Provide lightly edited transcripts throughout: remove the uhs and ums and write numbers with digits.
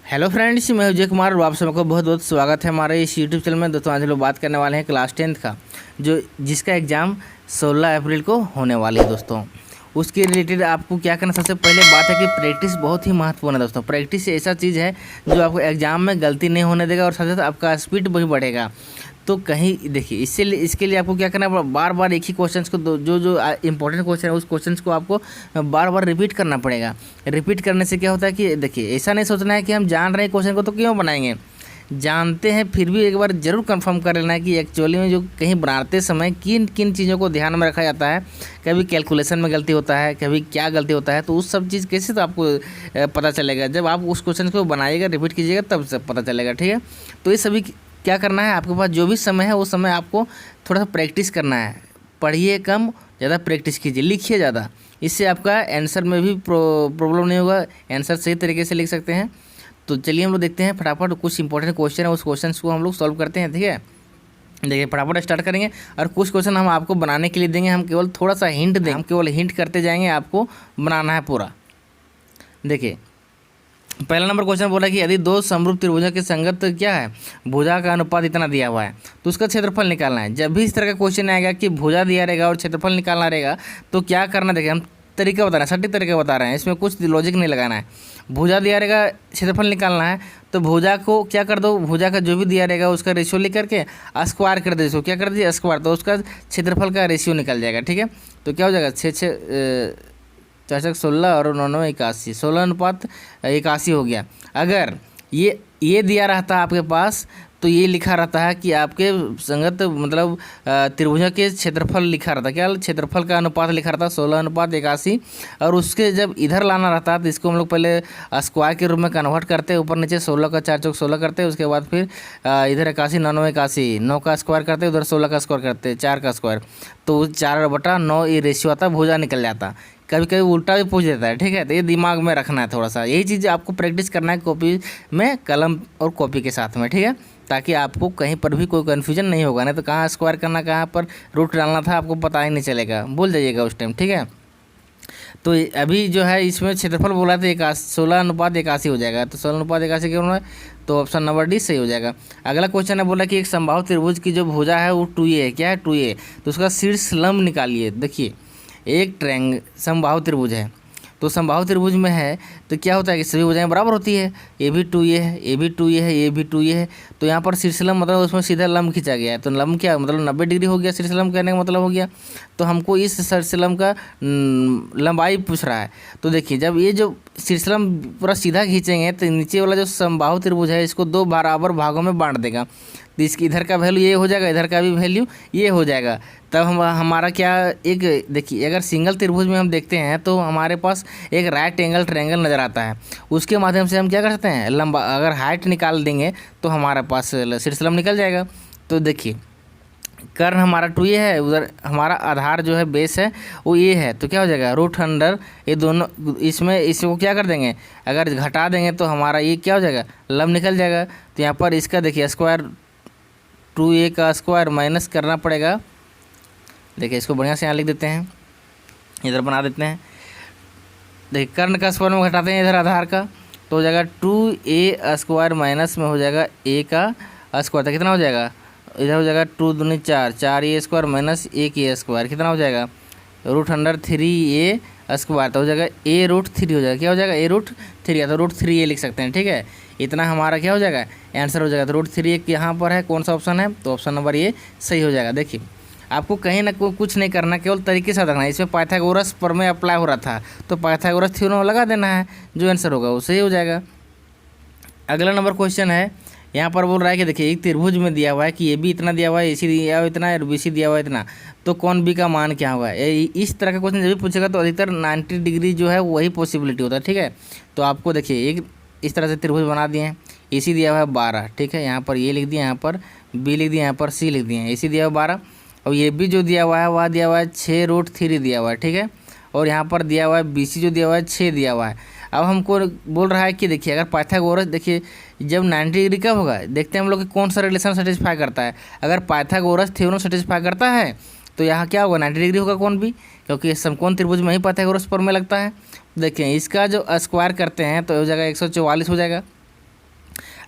Hello friends, मैं विजय कुमार और आप सबको बहुत बहुत स्वागत है हमारे इस यूट्यूब चैनल में। दोस्तों आज हम लोग बात करने वाले हैं क्लास 10th का जिसका एग्ज़ाम 16 अप्रैल को होने वाली है। दोस्तों उसके रिलेटेड आपको क्या करना, सबसे पहले बात है कि प्रैक्टिस बहुत ही महत्वपूर्ण है। दोस्तों प्रैक्टिस ऐसा चीज़ है जो आपको एग्ज़ाम में गलती नहीं होने देगा और साथ साथ आपका स्पीड भी बढ़ेगा। तो कहीं देखिए इसके लिए आपको क्या करना है, बार बार एक ही क्वेश्चन को जो इंपॉर्टेंट क्वेश्चन है उस क्वेश्चन को आपको बार बार रिपीट करना पड़ेगा। रिपीट करने से क्या होता है कि देखिए ऐसा नहीं सोचना है कि हम जान रहे हैं क्वेश्चन को तो क्यों बनाएंगे, जानते हैं फिर भी एक बार ज़रूर कंफर्म कर लेना है कि एक्चुअली में जो कहीं बनाते समय किन किन चीज़ों को ध्यान में रखा जाता है। कभी कैलकुलेशन में गलती होता है, कभी क्या गलती होता है, तो उस सब चीज़ कैसे तो आपको पता चलेगा जब आप उस क्वेश्चन को बनाइएगा, रिपीट कीजिएगा तब सब पता चलेगा। ठीक है, तो ये सभी क्या करना है, आपके पास जो भी समय है उस समय आपको थोड़ा सा प्रैक्टिस करना है। पढ़िए कम, ज़्यादा प्रैक्टिस कीजिए, लिखिए ज़्यादा। इससे आपका आंसर में भी प्रॉब्लम नहीं होगा, आंसर सही तरीके से लिख सकते हैं। तो चलिए हम लोग देखते हैं फटाफट कुछ इंपॉर्टेंट क्वेश्चन है, उस क्वेश्चन को हम लोग सॉल्व करते हैं। ठीक है, देखिए फटाफट स्टार्ट करेंगे और कुछ क्वेश्चन हम आपको बनाने के लिए देंगे। हम केवल थोड़ा सा हिंट देंगे, हम केवल हिंट करते जाएंगे, आपको बनाना है पूरा। देखिए पहला नंबर क्वेश्चन बोला कि यदि दो समरूप त्रिभुजों की संगत क्या है, भुजा का अनुपात इतना दिया हुआ है तो उसका क्षेत्रफल निकालना है। जब भी इस तरह का क्वेश्चन आएगा कि भुजा दिया रहेगा और क्षेत्रफल निकालना रहेगा तो क्या करना, देखिए हम तरीका बता रहे हैं, सटीक तरीका बता रहे हैं, इसमें कुछ लॉजिक नहीं लगाना है। भुजा दिया रहेगा, क्षेत्रफल निकालना है, तो भुजा को क्या कर दो, भुजा का जो भी दिया रहेगा उसका रेशियो लिख करके स्क्वायर कर दो। इसको क्या कर दिया, स्क्वायर, तो उसका क्षेत्रफल का रेशियो निकल जाएगा। ठीक है, तो क्या हो जाएगा, 4 16 और 9 81, 16:81 हो गया। अगर ये दिया रहता आपके पास तो ये लिखा रहता है कि आपके संगत मतलब त्रिभुजा के क्षेत्रफल लिखा रहता, क्या क्षेत्रफल का अनुपात लिखा रहता 16:81। और उसके जब इधर लाना रहता है तो इसको हम लोग पहले स्क्वायर के रूप में कन्वर्ट करते हैं, ऊपर नीचे 16 का 4 चौक 16 करते हैं, उसके बाद फिर इधर 81 9 81, 9 का स्क्वायर करते हैं, उधर 16 का स्क्वायर करते हैं, 4 का स्क्वायर, तो 4/9 ये रेशियो आता, भुजा निकल जाता। कभी कभी उल्टा भी पूछ देता है। ठीक है, तो ये दिमाग में रखना है थोड़ा सा, यही चीज़ आपको प्रैक्टिस करना है कॉपी में, कलम और कॉपी के साथ में। ठीक है, ताकि आपको कहीं पर भी कोई कन्फ्यूजन नहीं होगा, नहीं तो कहाँ स्क्वायर करना, कहाँ पर रूट डालना था आपको पता ही नहीं चलेगा, भूल जाइएगा उस टाइम। ठीक है, तो अभी जो है इसमें क्षेत्रफल बोला था 16:81 हो जाएगा, तो 16:81 क्यों है, तो ऑप्शन नंबर डी सही हो जाएगा। अगला क्वेश्चन है बोला कि एक समबाहु त्रिभुज की जो भुजा है वो 2a है, क्या है 2a, तो उसका शीर्ष लंब निकालिए। देखिए एक समबाहु त्रिभुज है, तो समबाहु त्रिभुज में है तो क्या होता है कि सभी भुजाएं बराबर होती है, ये भी 2a है, ये भी 2a है, ये भी 2a है, तो यहाँ पर शीर्षलंब मतलब उसमें सीधा लंब खींचा गया है, तो लंब क्या मतलब 90 डिग्री हो गया, शीर्षलंब कहने का मतलब हो गया। तो हमको इस शीर्षलंब का लंबाई पूछ रहा है। तो देखिए जब ये जो शीर्षलंब पूरा सीधा खींचेंगे तो नीचे वाला जो समबाहु त्रिभुज है इसको 2 बराबर भागों में बांट देगा, तो इसकी इधर का वैल्यू ये हो जाएगा, इधर का भी वैल्यू ये हो जाएगा। तब हमारा क्या, एक देखिए अगर सिंगल त्रिभुज में हम देखते हैं तो हमारे पास एक राइट एंगल ट्रायंगल नज़र आता है, उसके माध्यम से हम क्या कर सकते हैं, लंबा अगर हाइट निकाल देंगे तो हमारे पास शीर्षलंब निकल जाएगा। तो देखिए कर्ण हमारा 2a है, उधर हमारा आधार जो है बेस है वो ये है, तो क्या हो जाएगा √अंडर, ये दोनों इसमें इसको क्या कर देंगे, अगर घटा देंगे तो हमारा ये क्या हो जाएगा, लंब निकल जाएगा। तो यहाँ पर इसका देखिए स्क्वायर 2a का स्क्वायर माइनस करना पड़ेगा। देखिए इसको बढ़िया से यहाँ लिख देते हैं, इधर बना देते हैं। देखिए कर्ण का स्क्वायर में घटाते हैं इधर आधार का, तो हो जाएगा 2a स्क्वायर माइनस में हो जाएगा a का स्क्वायर, तो कितना हो जाएगा, इधर हो जाएगा 2 दूनी 4, 4a square minus 1a square, कितना हो जाएगा √3a स्क्वायर, तो हो जाएगा a√3 हो जाएगा, क्या हो जाएगा a√3 या तो √3a लिख सकते हैं। ठीक है, इतना हमारा क्या हो जाएगा, आंसर हो जाएगा। तो √3 यहाँ पर है, कौन सा ऑप्शन है, तो ऑप्शन नंबर ये सही हो जाएगा। देखिए आपको कहीं ना कुछ नहीं करना, केवल तरीके से रखना है। इसमें पाइथागोरस पर में अप्लाई हो रहा था तो पाइथागोरस थ्योरम लगा देना है, जो आंसर होगा वो सही हो जाएगा। अगला नंबर क्वेश्चन है, यहाँ पर बोल रहा है कि देखिए एक त्रिभुज में दिया हुआ है कि ए बी इतना दिया हुआ है, ए सी दिया हुआ है इतना और बी सी दिया हुआ है इतना, तो कौन बी का मान क्या होगा। इस तरह का क्वेश्चन जब भी पूछेगा तो अधिकतर 90 डिग्री जो है वही पॉसिबिलिटी होता है। ठीक है, तो आपको देखिए एक इस तरह से त्रिभुज बना दिए हैं, ए सी दिया हुआ है 12, ठीक है, यहाँ पर ये लिख दिया, यहाँ पर बी लिख दिया, यहाँ पर सी लिख दिए, ए सी दिया हुआ 12 और ये बी जो दिया हुआ है वह दिया हुआ है 6√3 दिया हुआ है। ठीक है, और यहाँ पर दिया हुआ है बी सी जो दिया हुआ है 6 दिया हुआ है। अब हमको बोल रहा है कि देखिए अगर पाइथागोरस, देखिए जब 90 डिग्री कब होगा, देखते हैं हम लोग कि कौन सा रिलेशन सेटिस्फाई करता है। अगर पाइथागोरस थ्योरम सेटिस्फाई करता है तो यहाँ क्या होगा, 90 डिग्री होगा कौन भी, क्योंकि समकोण त्रिभुज में ही पाइथागोरस पर में लगता है। देखिए इसका जो स्क्वायर करते हैं तो हो जाएगा 144 हो जाएगा।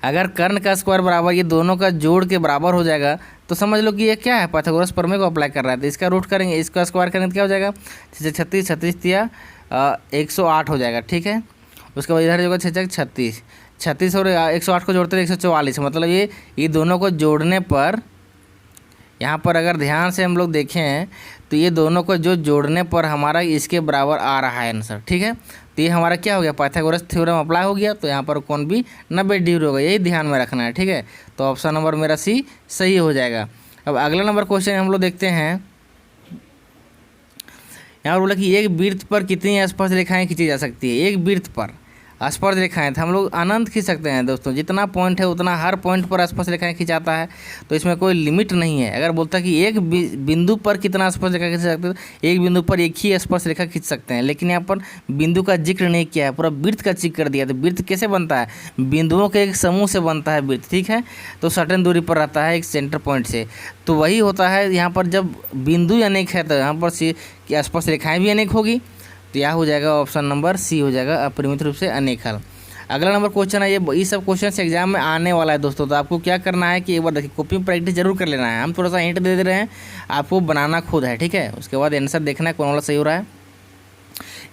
अगर कर्ण का स्क्वायर बराबर ये दोनों का जोड़ के बराबर हो जाएगा तो समझ लो कि ये क्या है, पाइथागोरस प्रमेय को अप्लाई कर रहा है। तो इसका रूट करेंगे, इसका स्क्वायर करेंगे तो क्या हो जाएगा, 36 या 108 हो जाएगा, ठीक है। उसके बाद इधर जो होगा 36 और 108 को जोड़ते हैं 144, मतलब ये दोनों को जोड़ने पर, यहाँ पर अगर ध्यान से हम लोग देखें तो ये दोनों को जो जोड़ने पर हमारा इसके बराबर आ रहा है आंसर, ठीक है। तो ये हमारा क्या हो गया, पाइथागोरस थ्योरम अप्लाई हो गया। तो यहाँ पर कोण भी 90 डिग्री होगा, यही ध्यान में रखना है, ठीक है। तो ऑप्शन नंबर मेरा सी सही हो जाएगा। अब अगला नंबर क्वेश्चन हम लोग देखते हैं। यहाँ पर बोला कि एक वृत्त पर कितनी स्पर्श रेखाएं खींची जा सकती है। एक वृत्त पर स्पर्श रेखाएं तो हम लोग अनंत खींच सकते हैं दोस्तों, जितना पॉइंट है उतना हर पॉइंट पर स्पर्श रेखाएं खिंचाता है, तो इसमें कोई लिमिट नहीं है। अगर बोलता है कि एक बिंदु पर कितना स्पर्श रेखा खींच सकते हैं, तो एक बिंदु पर एक ही स्पर्श रेखा खींच सकते हैं, लेकिन यहाँ पर बिंदु का जिक्र नहीं किया है, पूरा वृत्त का जिक्र कर दिया। तो वृत्त कैसे बनता है, बिंदुओं के एक समूह से बनता है वृत्त, ठीक है। तो सर्टेन दूरी पर रहता है एक सेंटर पॉइंट से, तो वही होता है यहाँ पर जब बिंदु अनेक है तो यहाँ पर स्पर्श रेखाएँ भी अनेक होगी। तो यह हो जाएगा ऑप्शन नंबर सी हो जाएगा, अपरिमित रूप से अनेक हल। अगला नंबर क्वेश्चन है, ये सब क्वेश्चन एग्जाम में आने वाला है दोस्तों। तो आपको क्या करना है कि एक बार देखिए कॉपी में प्रैक्टिस जरूर कर लेना है। हम थोड़ा सा हिंट दे दे रहे हैं, आपको बनाना खुद है, ठीक है। उसके बाद आंसर देखना है कौन वाला सही हो रहा है।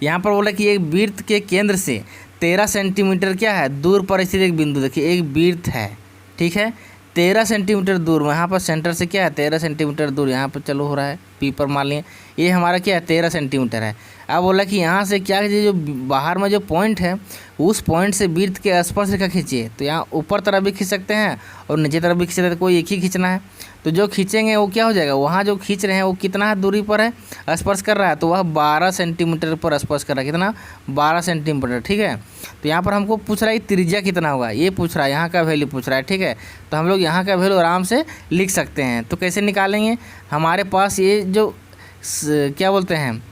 यहाँ पर बोला कि एक वृत्त के केंद्र से 13 सेंटीमीटर क्या है दूर पर स्थित एक बिंदु, देखिए एक वृत्त है, ठीक है, 13 सेंटीमीटर दूर में, यहाँ पर सेंटर से क्या है 13 सेंटीमीटर दूर, यहाँ पर चलो हो रहा है पी पर मान लिए, ये हमारा क्या है 13 सेंटीमीटर है। अब बोला कि यहाँ से क्या कीजिए, जो बाहर में जो पॉइंट है उस पॉइंट से वृत्त के स्पर्श रेखा खींचिए। तो यहाँ ऊपर तरफ भी खींच सकते हैं और नीचे तरफ भी खींच सकते हैं, तो कोई एक ही खींचना है। तो जो खींचेंगे वो क्या हो जाएगा, वहाँ जो खींच रहे हैं वो कितना दूरी पर है स्पर्श कर रहा है, तो वह 12 सेंटीमीटर पर स्पर्श कर रहा है, कितना 12 सेंटीमीटर, ठीक है। तो यहाँ पर हमको पूछ रहा है त्रिज्या कितना होगा, ये पूछ रहा है, यहाँ का वैल्यू पूछ रहा है, ठीक है। तो हम लोग यहाँ का वैल्यू आराम से लिख सकते हैं। तो कैसे निकालेंगे, हमारे पास ये जो क्या बोलते हैं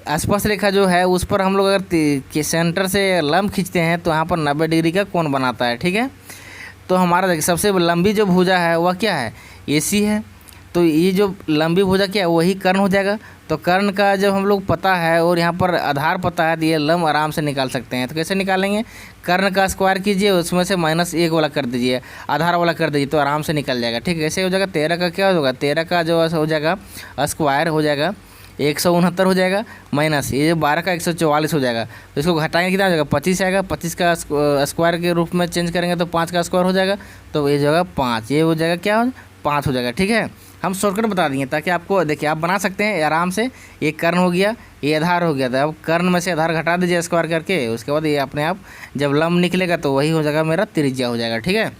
स्पर्श रेखा जो है उस पर हम लोग अगर के सेंटर से लंब खींचते हैं तो यहाँ पर 90 डिग्री का कोण बनाता है, ठीक है। तो हमारा देखिए सबसे लंबी जो भुजा है वह क्या है, AC है। तो ये जो लंबी भुजा क्या है वही कर्ण हो जाएगा। तो कर्ण का जब हम लोग पता है और यहाँ पर आधार पता है तो ये लंब आराम से निकाल सकते हैं। तो कैसे निकालेंगे, कर्ण का स्क्वायर कीजिए, उसमें से -1 वाला कर दीजिए, आधार वाला कर दीजिए, तो आराम से निकल जाएगा, ठीक है। कैसे हो जाएगा, 13 का क्या होगा, 13 का जो हो जाएगा स्क्वायर हो जाएगा 169 हो जाएगा, माइनस ये 12 का 144 हो जाएगा। तो इसको घटाएंगे कितना हो जाएगा, 25 आएगा, 25 का स्क्वायर के रूप में चेंज करेंगे तो 5 का स्क्वायर हो जाएगा, तो ये जो है 5, ये हो जाएगा क्या 5 हो जाएगा, ठीक है। हम शॉर्टकट बता दिए ताकि आपको देखिए आप बना सकते हैं आराम से। ये कर्ण हो गया, ये आधार हो गया, तो अब कर्ण में से आधार घटा दीजिए स्क्वायर करके, उसके बाद ये अपने आप जब लंब निकलेगा तो वही हो जाएगा मेरा त्रिज्या हो जाएगा, ठीक है।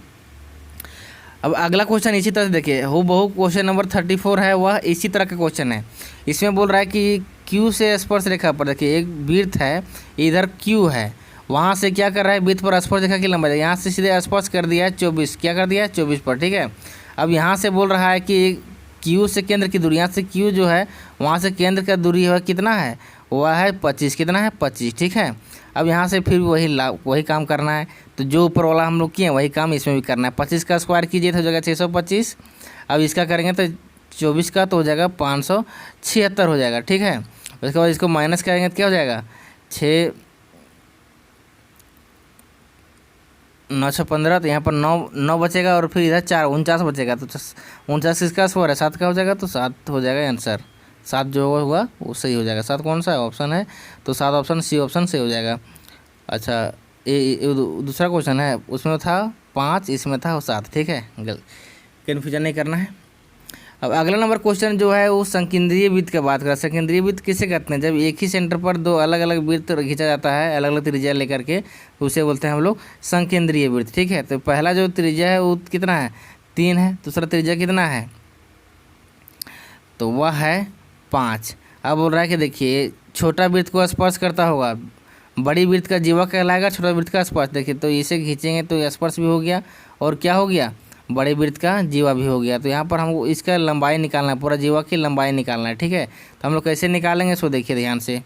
अब अगला क्वेश्चन इसी तरह से देखिए, बहु क्वेश्चन नंबर 34 है, वह इसी तरह का क्वेश्चन है। इसमें बोल रहा है कि Q से स्पर्श रेखा पर, देखिए एक वृत्त है, इधर Q है, वहाँ से क्या कर रहा है वृत्त पर स्पर्श रेखा की लंबाई, यहाँ से सीधे स्पर्श कर दिया है 24, क्या कर दिया है 24 पर, ठीक है। अब यहाँ से बोल रहा है कि Q से केंद्र की दूरी, यहाँ से Q जो है वहाँ से केंद्र का दूरी है कितना है, वह है 25, कितना है 25, ठीक है। अब यहाँ से फिर वही काम करना है, तो जो ऊपर वाला हम लोग किए वही काम इसमें भी करना है। 25 का स्क्वायर कीजिए तो हो जाएगा 625, अब इसका करेंगे तो 24 का तो हो जाएगा 576 हो जाएगा, ठीक है। उसके बाद इसको माइनस करेंगे तो क्या हो जाएगा 6 915, तो यहाँ पर 9 बचेगा और फिर इधर 4 49 बचेगा, तो 49 इसका स्क्वायर है 7 का हो जाएगा, तो 7 हो जाएगा आंसर। 7 जो होगा वो सही हो जाएगा। 7 कौन सा ऑप्शन है, तो 7 ऑप्शन सी ऑप्शन सही हो जाएगा। अच्छा ये दूसरा क्वेश्चन है, उसमें था 5, इसमें था 7, ठीक है, कन्फ्यूजन नहीं करना है। अब अगला नंबर क्वेश्चन जो है वो संकेंद्रीय वृत्त की बात कर रहा है। संकेंद्रीय वृत्त किसे कहते हैं, जब एक ही सेंटर पर दो अलग अलग वृत्त खींचा जाता है अलग अलग त्रिज्या लेकर के, तो उसे बोलते हैं हम लोग संकेंद्रीय वृत्त, ठीक है। तो पहला जो त्रिज्या है वो कितना है 3 है, दूसरा त्रिज्या कितना है, तो वह है 5। अब बोल रहा है कि देखिए छोटा वृत्त को स्पर्श करता होगा, बड़ी वृत्त का जीवा कहलाएगा, छोटा वृत्त का स्पर्श, देखिए तो इसे खींचेंगे तो स्पर्श भी हो गया और क्या हो गया बड़े वृत्त का जीवा भी हो गया। तो यहाँ पर हमको इसका लंबाई निकालना है, पूरा जीवा की लंबाई निकालना है, ठीक है। तो हम लोग कैसे निकालेंगे सो देखिए ध्यान से,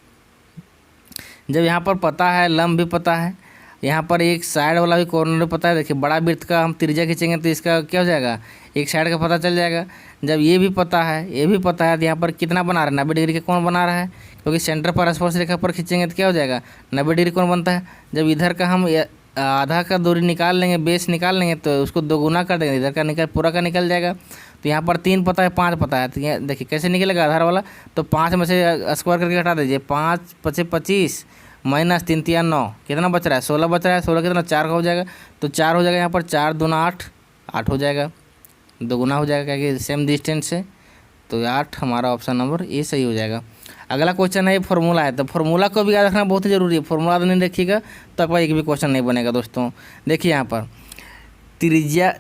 जब यहाँ पर पता है लंब भी पता है, यहाँ पर एक साइड वाला भी कॉर्नर पता है, देखिए बड़ा वृत्त का हम त्रिज्या खींचेंगे तो इसका क्या हो जाएगा एक साइड का पता चल जाएगा। जब ये भी पता है ये भी पता है, तो यहाँ पर कितना बना रहा है 90 डिग्री का कोण बना रहा है, क्योंकि सेंटर पर स्पर्श रेखा पर खींचेंगे तो क्या हो जाएगा 90 डिग्री कोण बनता है। जब इधर का हम आधा का दूरी निकाल लेंगे, बेस निकाल लेंगे तो उसको दोगुना कर देंगे, इधर का निकल पूरा का निकल जाएगा। तो यहाँ पर 3 पता है 5 पता है, तो ये देखिए कैसे निकलेगा आधार वाला। तो 5 में से स्क्वायर करके हटा दीजिए, 5 पचे 25 माइनस 3 तिया 9, कितना बच रहा है 16 बच रहा है। 16 कितना 4 का हो जाएगा, तो 4 हो जाएगा यहाँ पर, 4 दूना 8, 8 हो जाएगा, दोगुना हो जाएगा क्योंकि सेम डिस्टेंस है। तो 8 हमारा ऑप्शन नंबर ए सही हो जाएगा। अगला क्वेश्चन है फॉर्मूला है, तो फॉर्मूला को भी याद रखना बहुत ही ज़रूरी है। फॉर्मूला तो नहीं रखिएगा तो आपका एक भी क्वेश्चन नहीं बनेगा दोस्तों। देखिए यहाँ पर त्रिज्या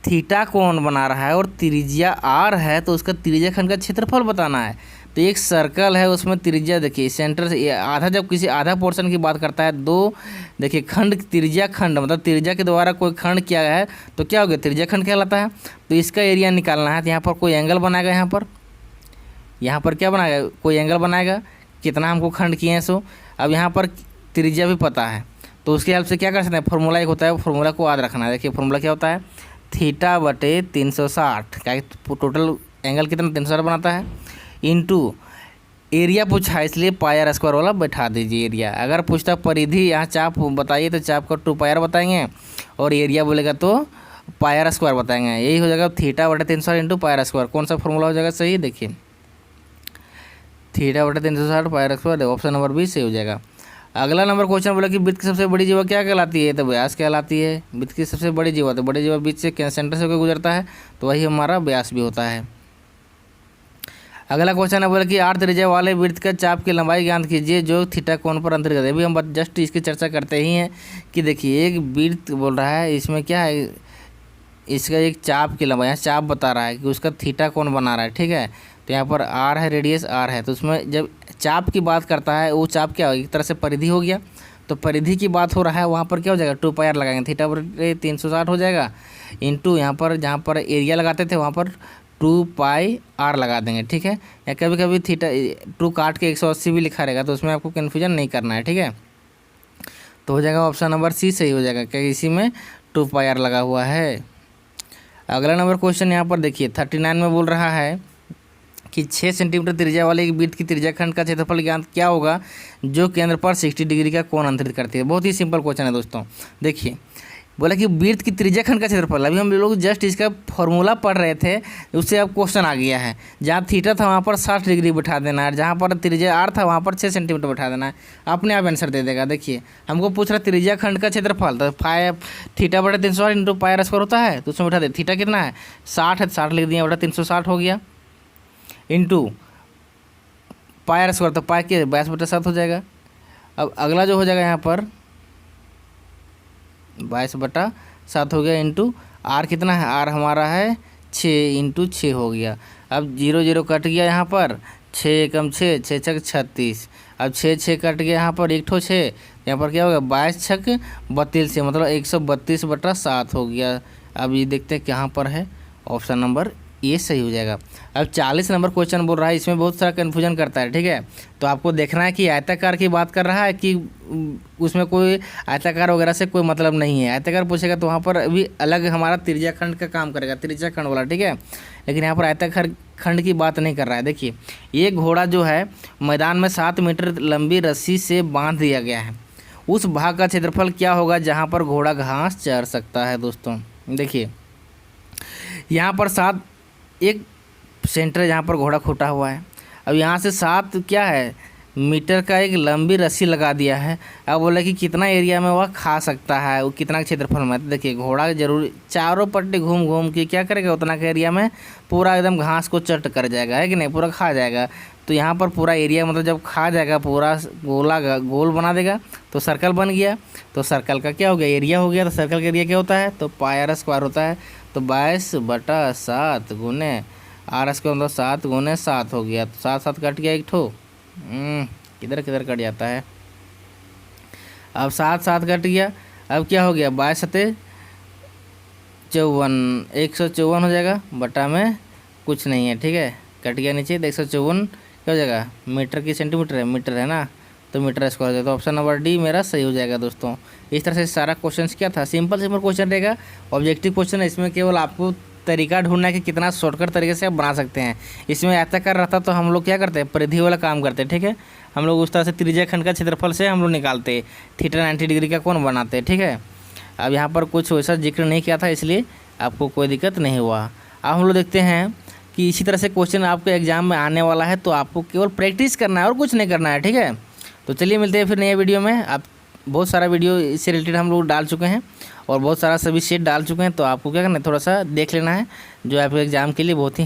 थीटा कौन बना रहा है और त्रिज्या आर है, तो उसका त्रिज्या खंड का क्षेत्रफल बताना है। तो एक सर्कल है, उसमें त्रिज्या देखिए सेंटर से आधा, जब किसी आधा पोर्शन की बात करता है, दो देखिए खंड, त्रिज्या खंड मतलब त्रिज्या के द्वारा कोई खंड किया गया है तो क्या हो गया त्रिज्या खंड कहलाता है। तो इसका एरिया निकालना है, तो यहाँ पर कोई एंगल बनाएगा, यहाँ पर क्या बनाएगा, कोई एंगल बनाएगा, कितना हमको खंड किए हैं सो। अब यहाँ पर त्रिज्या भी पता है, तो उसके हेल्प से क्या कर सकते हैं, फॉर्मूला एक होता है, फॉर्मूला को याद रखना है। देखिए फॉर्मूला क्या होता है, थीटा बटे 360, क्या टोटल एंगल कितना 360 बनाता है, इनटू एरिया पूछा है इसलिए पाई आर स्क्वायर वाला बैठा दीजिए एरिया। अगर पूछता परिधि यहाँ चाप बताइए तो चाप का 2 पाई आर बताएंगे, और एरिया बोलेगा तो पाई आर स्क्वायर बताएंगे। यही हो जाएगा थीटा बटे 360 इंटू पाई आर स्क्वायर। कौन सा फॉर्मूला हो जाएगा सही, देखिए थीटा बटे 360 pi r square, option number B सही हो जाएगा। अगला नंबर क्वेश्चन बोला कि वृत्त की सबसे बड़ी जीवा क्या कहलाती है, तो व्यास कहलाती है। वृत्त की सबसे बड़ी जीवा, तो बड़ी जीवा बीच से सेंटर से होकर गुजरता है, तो वही हमारा व्यास भी होता है। अगला क्वेश्चन है बोला कि 8 त्रिज्या वाले वृत्त का चाप की लंबाई ज्ञात कीजिए जो थीटा कोण पर अंतर्गत है। अभी हम जस्ट इसकी चर्चा करते ही हैं कि देखिए एक वृत्त बोल रहा है, इसमें क्या है, इसका एक चाप की लंबाई, यहाँ चाप बता रहा है कि उसका थीटा कोण बना रहा है, ठीक है। तो यहाँ पर आर है, रेडियस आर है, तो उसमें जब चाप की बात करता है, वो चाप क्या हो, एक तरह से परिधि हो गया। तो परिधि की बात हो रहा है, वहाँ पर क्या हो जाएगा 2 पाई आर लगाएंगे, थीटा बटे 360 हो जाएगा, इंटू यहाँ पर जहाँ पर एरिया लगाते थे वहाँ पर 2 पाई आर लगा देंगे, ठीक है। या कभी कभी थीटा 2 काट के 180 भी लिखा रहेगा, तो उसमें आपको कन्फ्यूजन नहीं करना है, ठीक है। तो हो जाएगा ऑप्शन नंबर सी सही हो जाएगा, क्योंकि इसी में 2 पाई आर लगा हुआ है। अगला नंबर क्वेश्चन यहाँ पर देखिए 39 में बोल रहा है कि 6 सेंटीमीटर त्रिज्या वाले एक वृत्त की त्रिज्या खंड का क्षेत्रफल ज्ञात क्या होगा जो केंद्र पर 60 डिग्री का कोण अंतरित करती है। बहुत ही सिंपल क्वेश्चन है दोस्तों। देखिए बोला कि वृत्त की त्रिज्या खंड का क्षेत्रफल, अभी हम लोग जस्ट इसका फॉर्मूला पढ़ रहे थे, उससे अब क्वेश्चन आ गया है। जहाँ थीटा था वहाँ पर 60 डिग्री बैठा देना है, जहाँ पर त्रिज्या आर था वहाँ पर 6 सेंटीमीटर बैठा देना है, अपने आप आंसर दे देगा। देखिए हमको पूछ रहा त्रिज्या खंड का क्षेत्रफल, तो थीटा बटे 360 इंटू पाई आर स्क्वायर होता है, तो उसमें बैठा दे। थीटा कितना है 60 है, 60 लिख दिया, बटा 360 हो गया, इंटू पाई आर स्क्वायर, तो पाई के 22/7 हो जाएगा। अब अगला जो हो जाएगा यहाँ पर 22/7 हो गया, इंटू आर कितना है, आर हमारा है 6 इंटू 6 हो गया। अब 0 0 कट गया यहाँ पर, 6 एकम 6, 6 छक 36। अब 6 6 कट गया यहाँ पर, 1 ठो 6, यहाँ पर क्या हो गया 22 छक 32, मतलब 132/7 हो गया। अब ये देखते हैं कहाँ पर है, ऑप्शन नंबर ये सही हो जाएगा। अब 40 नंबर क्वेश्चन बोल रहा है, इसमें बहुत सारा कन्फ्यूजन करता है, ठीक है। तो आपको देखना है कि आयताकार की बात कर रहा है कि उसमें कोई आयताकार वगैरह से कोई मतलब नहीं है। आयताकार पूछेगा तो वहाँ पर अभी अलग हमारा त्रिज्या खंड का काम करेगा, त्रिज्या खंड वाला, ठीक है। लेकिन यहाँ पर आयताकार खंड की बात नहीं कर रहा है। देखिए ये घोड़ा जो है मैदान में 7 मीटर लंबी रस्सी से बांध दिया गया है, उस भाग का क्षेत्रफल क्या होगा जहाँ पर घोड़ा घास चर सकता है। दोस्तों देखिए यहाँ पर 7 एक सेंटर है जहाँ पर घोड़ा खूटा हुआ है। अब यहाँ से 7 क्या है मीटर का एक लंबी रस्सी लगा दिया है। अब बोला कि कितना एरिया में वह खा सकता है, वो कितना क्षेत्रफल में। तो देखिए घोड़ा जरूर चारों पट्टी घूम घूम के क्या करेगा, उतना के एरिया में पूरा एकदम घास को चट कर जाएगा, है कि नहीं, पूरा खा जाएगा। तो यहाँ पर पूरा एरिया मतलब जब खा जाएगा पूरा गोल बना देगा, तो सर्कल बन गया। तो सर्कल का क्या हो गया, एरिया हो गया। तो सर्कल का एरिया क्या होता है, तो पाई आर स्क्वायर होता है। तो 22/7 गुने आर स्क्वायर मतलब 7 गुने 7 हो गया। तो 7 7 कट गया, एक ठो किधर किधर कट जाता है। अब 7 7 कट गया। अब क्या हो गया 22 7 54, 154 हो जाएगा, बटा में कुछ नहीं है, ठीक है, कट गया नीचे। तो 154 क्या हो जाएगा, मीटर की सेंटीमीटर है, मीटर है ना, तो मीटर स्क्वायर हो जाएगा। तो ऑप्शन नंबर डी मेरा सही हो जाएगा। दोस्तों इस तरह से सारा क्वेश्चन क्या था, सिंपल क्वेश्चन रहेगा, ऑब्जेक्टिव क्वेश्चन है। इसमें केवल आपको तरीका ढूंढना है कि कितना शॉर्टकट तरीके से आप बना सकते हैं। इसमें आयताकार रहता तो हम लोग क्या करते हैं, परिधि वाला काम करते हैं, ठीक है। हम लोग उस तरह से त्रिज्या खंड का क्षेत्रफल से हम लोग निकालते, थीटा 90 डिग्री का कोण बनाते, ठीक है। अब यहाँ पर कुछ वैसा जिक्र नहीं किया था, इसलिए आपको कोई दिक्कत नहीं हुआ। अब हम लोग देखते हैं कि इसी तरह से क्वेश्चन आपके एग्जाम में आने वाला है, तो आपको केवल प्रैक्टिस करना है और कुछ नहीं करना है, ठीक है। तो चलिए मिलते हैं फिर नए वीडियो में। आप बहुत सारा वीडियो इससे रिलेटेड हम लोग डाल चुके हैं और बहुत सारा सभी सेट डाल चुके हैं, तो आपको क्या करना है, थोड़ा सा देख लेना है, जो आपके एग्ज़ाम के लिए बहुत ही